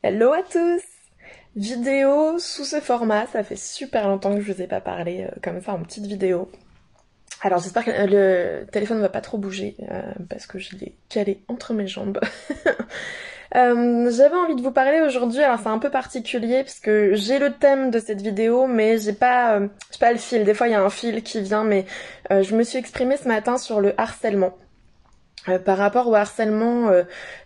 Hello à tous! Vidéo sous ce format, ça fait super longtemps que je vous ai pas parlé comme ça en petite vidéo. Alors j'espère que le téléphone ne va pas trop bouger parce que je l'ai calé entre mes jambes. J'avais envie de vous parler aujourd'hui, alors c'est un peu particulier parce que j'ai le thème de cette vidéo mais j'ai pas le fil. Des fois il y a un fil qui vient mais je me suis exprimée ce matin sur le harcèlement. Par rapport au harcèlement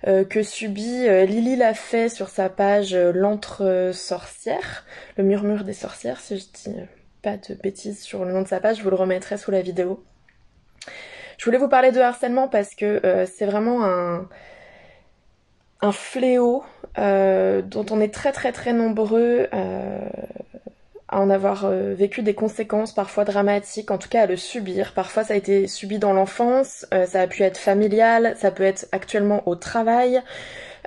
que subit Lily l'a fait sur sa page L'Antre Sorcière, le murmure des sorcières, si je dis pas de bêtises sur le nom de sa page, je vous le remettrai sous la vidéo. Je voulais vous parler de harcèlement parce que c'est vraiment un fléau dont on est très nombreux à en avoir vécu des conséquences parfois dramatiques, en tout cas à le subir. Parfois ça a été subi dans l'enfance, ça a pu être familial, ça peut être actuellement au travail,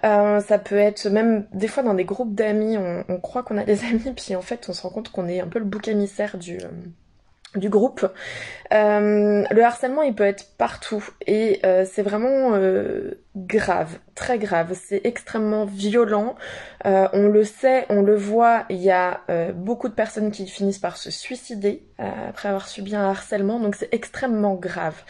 ça peut être même des fois dans des groupes d'amis, on croit qu'on a des amis, puis en fait on se rend compte qu'on est un peu le bouc émissaire du groupe. Le harcèlement il peut être partout et c'est vraiment grave, très grave, c'est extrêmement violent, on le sait, on le voit, il y a beaucoup de personnes qui finissent par se suicider après avoir subi un harcèlement, donc c'est extrêmement grave.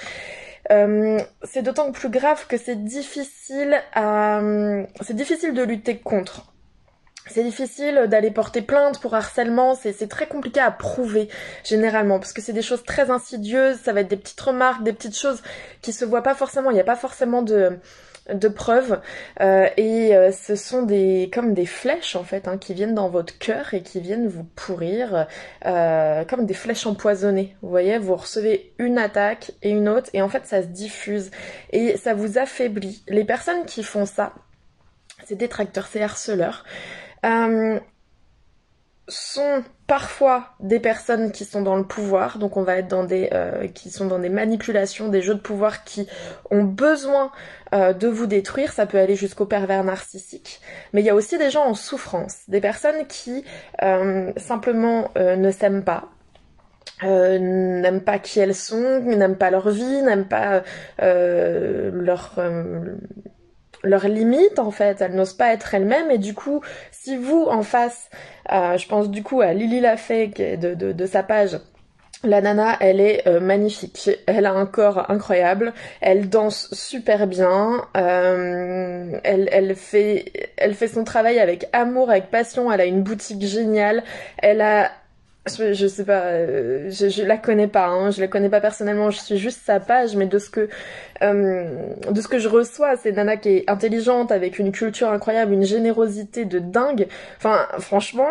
C'est d'autant plus grave que c'est difficile de lutter contre. C'est difficile d'aller porter plainte pour harcèlement, c'est très compliqué à prouver généralement parce que c'est des choses très insidieuses, ça va être des petites remarques, des petites choses qui se voient pas forcément, il n'y a pas forcément de preuves ce sont comme des flèches en fait hein, qui viennent dans votre cœur et qui viennent vous pourrir comme des flèches empoisonnées. Vous voyez, vous recevez une attaque et une autre et en fait ça se diffuse et ça vous affaiblit. Les personnes qui font ça, ces détracteurs, ces harceleurs, euh, sont parfois des personnes qui sont dans le pouvoir, donc on va être dans qui sont dans des manipulations, des jeux de pouvoir qui ont besoin de vous détruire, ça peut aller jusqu'au pervers narcissique, mais il y a aussi des gens en souffrance, des personnes qui simplement ne s'aiment pas, n'aiment pas qui elles sont, n'aiment pas leur vie, n'aiment pas leurs limites en fait, elles n'osent pas être elles-mêmes et du coup, si vous en face, je pense du coup à Lily Lafay de sa page, la nana, elle est magnifique, elle a un corps incroyable, elle danse super bien, elle fait son travail avec amour, avec passion, elle a une boutique géniale, elle a je sais pas, je la connais pas, hein, je la connais pas personnellement, je suis juste sa page, mais de ce que je reçois, c'est une nana qui est intelligente, avec une culture incroyable, une générosité de dingue. Enfin, franchement,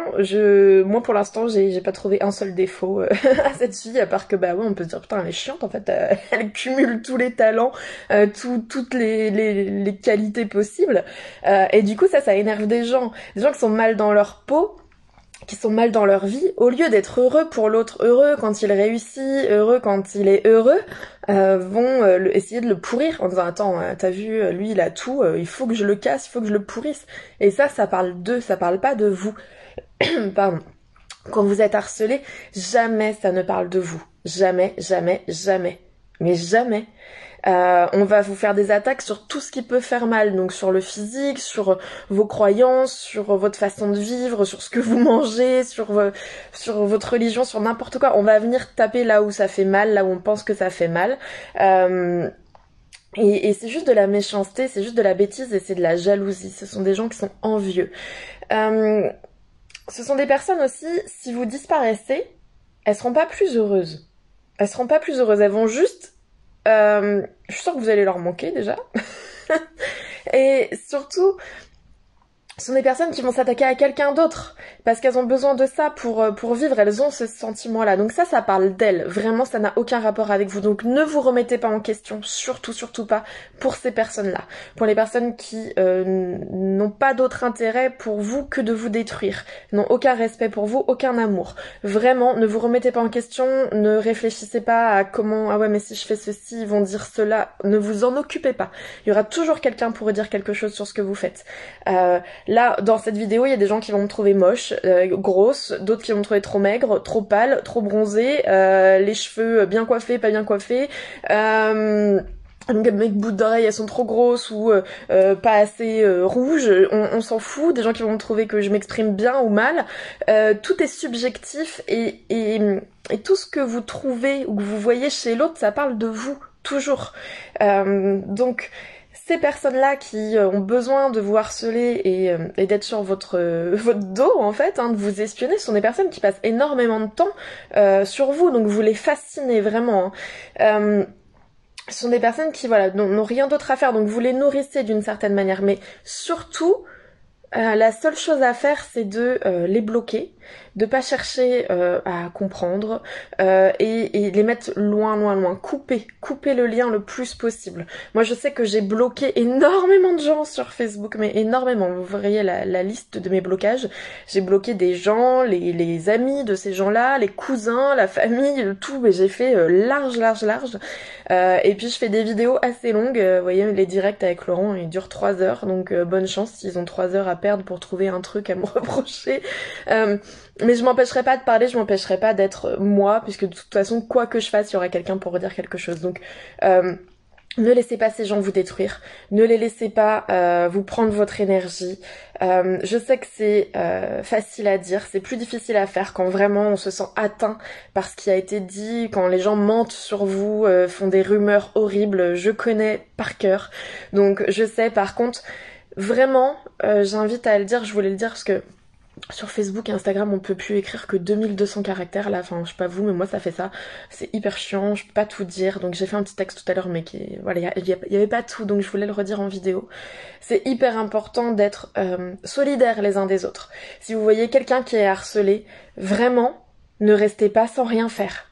moi pour l'instant, j'ai pas trouvé un seul défaut à cette fille, à part que bah ouais, on peut se dire putain, elle est chiante en fait, elle cumule tous les talents, toutes les qualités possibles, et du coup ça énerve des gens qui sont mal dans leur peau, qui sont mal dans leur vie, au lieu d'être heureux pour l'autre, heureux quand il réussit, heureux quand il est heureux, vont essayer de le pourrir en disant attends, t'as vu, lui il a tout, il faut que je le casse, il faut que je le pourrisse. Et ça parle d'eux, ça parle pas de vous. Pardon. Quand vous êtes harcelé, jamais ça ne parle de vous. Jamais, jamais, jamais. Mais jamais. On va vous faire des attaques sur tout ce qui peut faire mal, donc sur le physique, sur vos croyances, sur votre façon de vivre, sur ce que vous mangez, sur votre religion, sur n'importe quoi. On va venir taper là où ça fait mal, là où on pense que ça fait mal. Et c'est juste de la méchanceté, c'est juste de la bêtise et c'est de la jalousie. Ce sont des gens qui sont envieux. Ce sont des personnes aussi, si vous disparaissez, elles seront pas plus heureuses. Elles seront pas plus heureuses, elles vont juste je suis sûre que vous allez leur manquer déjà. Et surtout, ce sont des personnes qui vont s'attaquer à quelqu'un d'autre parce qu'elles ont besoin de ça pour vivre, elles ont ce sentiment-là. Donc ça parle d'elles. Vraiment, ça n'a aucun rapport avec vous. Donc ne vous remettez pas en question, surtout pas pour ces personnes-là. Pour les personnes qui n'ont pas d'autre intérêt pour vous que de vous détruire, n'ont aucun respect pour vous, aucun amour. Vraiment, ne vous remettez pas en question, ne réfléchissez pas à comment, ah ouais mais si je fais ceci, ils vont dire cela. Ne vous en occupez pas. Il y aura toujours quelqu'un pour dire quelque chose sur ce que vous faites. Là, dans cette vidéo, il y a des gens qui vont me trouver moche, grosse, d'autres qui vont me trouver trop maigre, trop pâle, trop bronzée, les cheveux bien coiffés, pas bien coiffés. mes boucles d'oreilles elles sont trop grosses ou pas assez rouges, on s'en fout, des gens qui vont me trouver que je m'exprime bien ou mal, tout est subjectif et tout ce que vous trouvez ou que vous voyez chez l'autre, ça parle de vous, toujours. Donc ces personnes-là qui ont besoin de vous harceler et d'être sur votre dos en fait, hein, de vous espionner, ce sont des personnes qui passent énormément de temps sur vous, donc vous les fascinez vraiment. Hein. Ce sont des personnes qui voilà n'ont rien d'autre à faire, donc vous les nourrissez d'une certaine manière, mais surtout la seule chose à faire, c'est de les bloquer, de pas chercher à comprendre et les mettre loin, loin, loin. Couper le lien le plus possible. Moi, je sais que j'ai bloqué énormément de gens sur Facebook, mais énormément. Vous verriez la liste de mes blocages. J'ai bloqué des gens, les amis de ces gens-là, les cousins, la famille, tout. Mais j'ai fait large, large, large. Et puis je fais des vidéos assez longues. Vous voyez, les directs avec Laurent, ils durent 3 heures, donc bonne chance s'ils ont 3 heures à perdre pour trouver un truc à me reprocher. Mais je m'empêcherai pas de parler, je m'empêcherai pas d'être moi, puisque de toute façon, quoi que je fasse, il y aura quelqu'un pour redire quelque chose. Donc ne laissez pas ces gens vous détruire, ne les laissez pas vous prendre votre énergie. Je sais que c'est facile à dire, c'est plus difficile à faire quand vraiment on se sent atteint par ce qui a été dit, quand les gens mentent sur vous, font des rumeurs horribles, je connais par cœur. Donc je sais, par contre, vraiment, j'invite à le dire, je voulais le dire parce que sur Facebook et Instagram, on peut plus écrire que 2200 caractères là, enfin je sais pas vous, mais moi ça fait ça. C'est hyper chiant, je peux pas tout dire, donc j'ai fait un petit texte tout à l'heure, mais qui, voilà, il y avait pas tout, donc je voulais le redire en vidéo. C'est hyper important d'être solidaires les uns des autres. Si vous voyez quelqu'un qui est harcelé, vraiment, ne restez pas sans rien faire.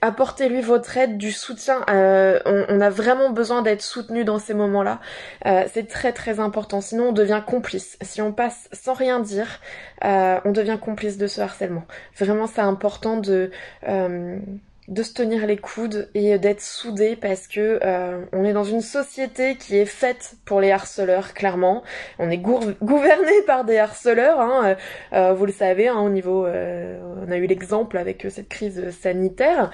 Apportez-lui votre aide, du soutien. On a vraiment besoin d'être soutenu dans ces moments-là. C'est très très important. Sinon, on devient complice. Si on passe sans rien dire, on devient complice de ce harcèlement. Vraiment, c'est important de se tenir les coudes et d'être soudés parce que on est dans une société qui est faite pour les harceleurs, clairement. On est gouverné par des harceleurs, hein, vous le savez, hein, au niveau... on a eu l'exemple avec cette crise sanitaire.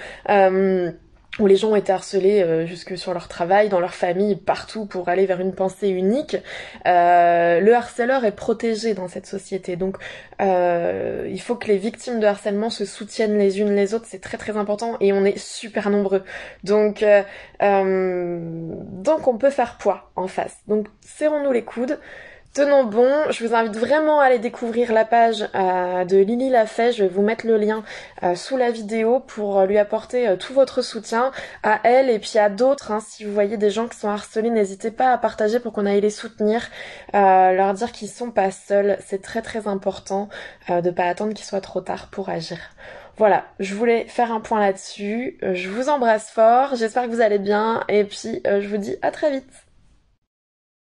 Où les gens ont été harcelés jusque sur leur travail, dans leur famille, partout pour aller vers une pensée unique. Le harceleur est protégé dans cette société, donc il faut que les victimes de harcèlement se soutiennent les unes les autres, c'est très très important et on est super nombreux. Donc on peut faire poids en face. Donc serrons-nous les coudes. Tenons bon, je vous invite vraiment à aller découvrir la page de Lily Lafay, je vais vous mettre le lien sous la vidéo pour lui apporter tout votre soutien à elle et puis à d'autres. Hein, si vous voyez des gens qui sont harcelés, n'hésitez pas à partager pour qu'on aille les soutenir, leur dire qu'ils sont pas seuls, c'est très très important de pas attendre qu'il soit trop tard pour agir. Voilà, je voulais faire un point là-dessus, je vous embrasse fort, j'espère que vous allez bien et puis je vous dis à très vite.